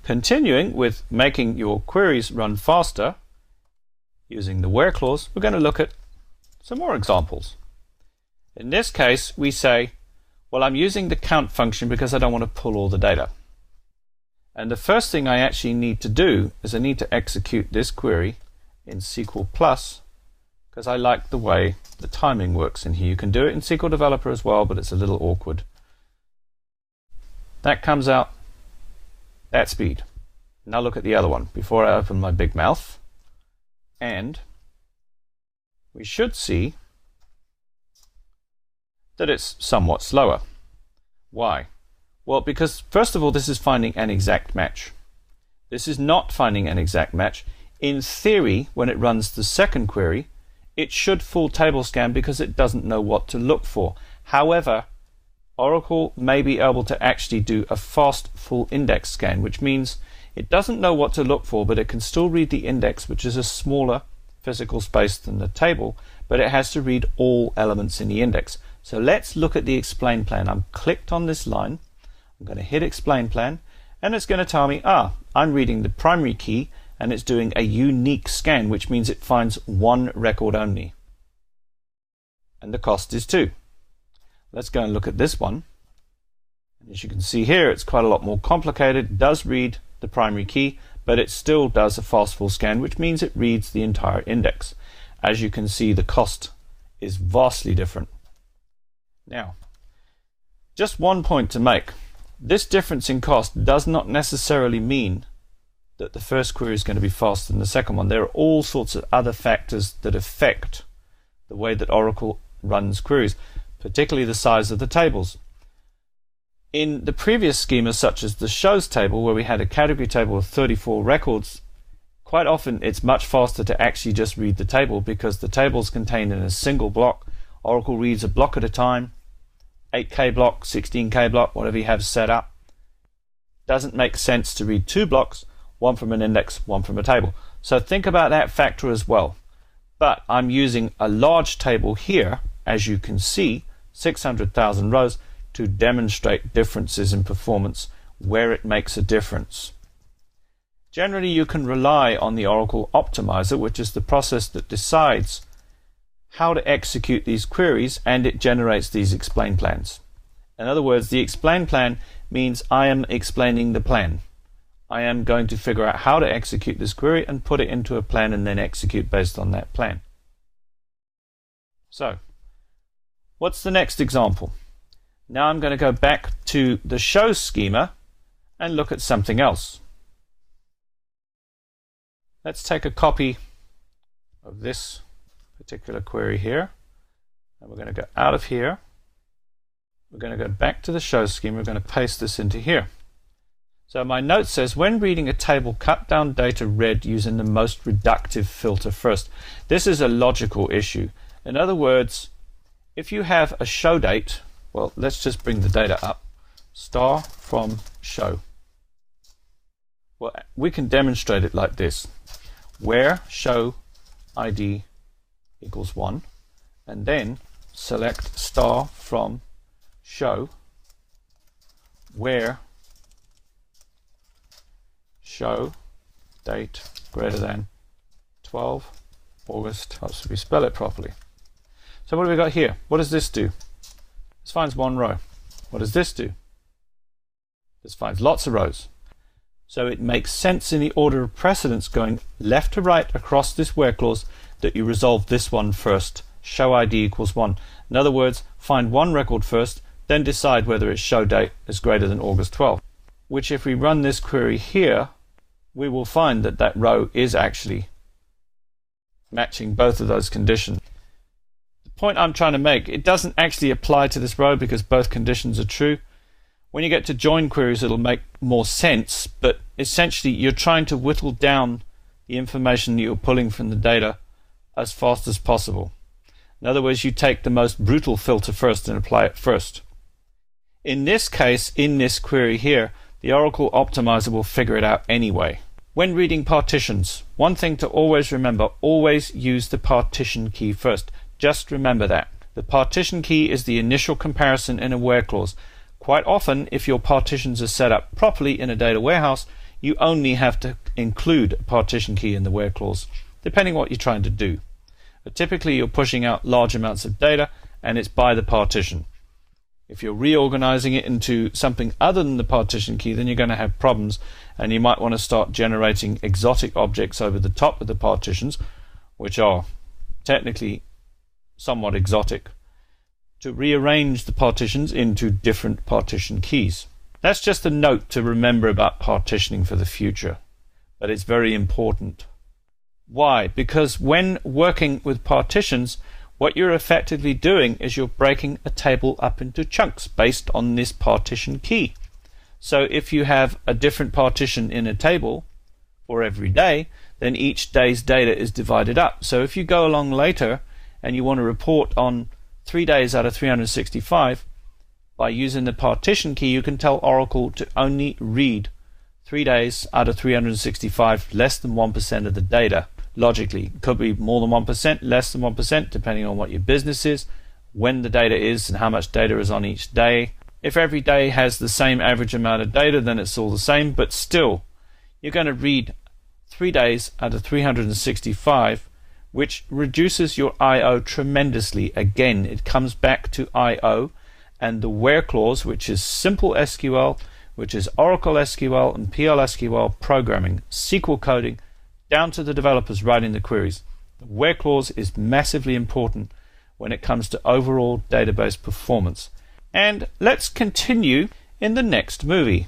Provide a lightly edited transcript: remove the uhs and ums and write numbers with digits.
continuing with making your queries run faster using the where clause, we're going to look at some more examples. In this case, we say, well, I'm using the count function because I don't want to pull all the data. And the first thing I actually need to do is I need to execute this query in SQL Plus because I like the way the timing works in here. You can do it in SQL Developer as well, but it's a little awkward. That comes out at speed. Now look at the other one before I open my big mouth. And we should see that it's somewhat slower. Why? Well, because first of all, this is finding an exact match. This is not finding an exact match. In theory, when it runs the second query, it should full table scan because it doesn't know what to look for. However, Oracle may be able to actually do a fast full index scan, which means it doesn't know what to look for, but it can still read the index, which is a smaller physical space than the table, but it has to read all elements in the index. So let's look at the explain plan. I'm clicked on this line. I'm going to hit explain plan, and it's going to tell me, I'm reading the primary key, and it's doing a unique scan, which means it finds one record only. And the cost is 2. Let's go and look at this one. And as you can see here, it's quite a lot more complicated. It does read the primary key, but it still does a fast full scan, which means it reads the entire index. As you can see, the cost is vastly different. Now, just one point to make. This difference in cost does not necessarily mean that the first query is going to be faster than the second one. There are all sorts of other factors that affect the way that Oracle runs queries, particularly the size of the tables. In the previous schema, such as the shows table, where we had a category table of 34 records, quite often it's much faster to actually just read the table because the table is contained in a single block. Oracle reads a block at a time, 8K block, 16K block, whatever you have set up. Doesn't make sense to read 2 blocks, one from an index, one from a table. So think about that factor as well. But I'm using a large table here, as you can see, 600,000 rows, to demonstrate differences in performance where it makes a difference. Generally, you can rely on the Oracle Optimizer, which is the process that decides how to execute these queries, and it generates these explain plans. In other words, the explain plan means I am explaining the plan. I am going to figure out how to execute this query and put it into a plan and then execute based on that plan. So, what's the next example? Now I'm going to go back to the show schema and look at something else. Let's take a copy of this particular query here, and we're going to go out of here. We're going to go back to the show schema. We're going to paste this into here. So my note says, when reading a table, cut down data read using the most reductive filter first. This is a logical issue. In other words, if you have a show date, well, let's just bring the data up. Star from show. Well, we can demonstrate it like this. Where show ID equals 1, and then select star from show where show date greater than 12 August. Oh, so we spell it properly. So what do we got here? What does this do? This finds one row. What does this do? This finds lots of rows. So it makes sense in the order of precedence going left to right across this where clause that you resolve this one first. Show ID equals 1. In other words, find one record first, then decide whether its show date is greater than August 12. Which if we run this query here, we will find that that row is actually matching both of those conditions. The point I'm trying to make, it doesn't actually apply to this row because both conditions are true. When you get to join queries, it'll make more sense, but essentially you're trying to whittle down the information that you're pulling from the data as fast as possible. In other words, you take the most brutal filter first and apply it first. In this case, in this query here, the Oracle Optimizer will figure it out anyway. When reading partitions, one thing to always remember, always use the partition key first. Just remember that. The partition key is the initial comparison in a where clause. Quite often, if your partitions are set up properly in a data warehouse, you only have to include a partition key in the where clause, depending what you're trying to do. But typically you're pushing out large amounts of data and it's by the partition. If you're reorganizing it into something other than the partition key, then you're going to have problems, and you might want to start generating exotic objects over the top of the partitions, which are technically somewhat exotic, to rearrange the partitions into different partition keys. That's just a note to remember about partitioning for the future, but it's very important. Why? Because when working with partitions, what you're effectively doing is you're breaking a table up into chunks based on this partition key. So if you have a different partition in a table for every day, then each day's data is divided up. So if you go along later and you want to report on 3 days out of 365, by using the partition key, you can tell Oracle to only read 3 days out of 365, less than 1% of the data. Logically, it could be more than 1%, less than 1%, depending on what your business is, when the data is, and how much data is on each day. If every day has the same average amount of data, then it's all the same, but still, you're going to read 3 days out of 365, which reduces your I/O tremendously. Again, it comes back to I/O and the where clause, which is simple SQL, which is Oracle SQL and PL/SQL programming, SQL coding, down to the developers writing the queries. The where clause is massively important when it comes to overall database performance. And let's continue in the next movie.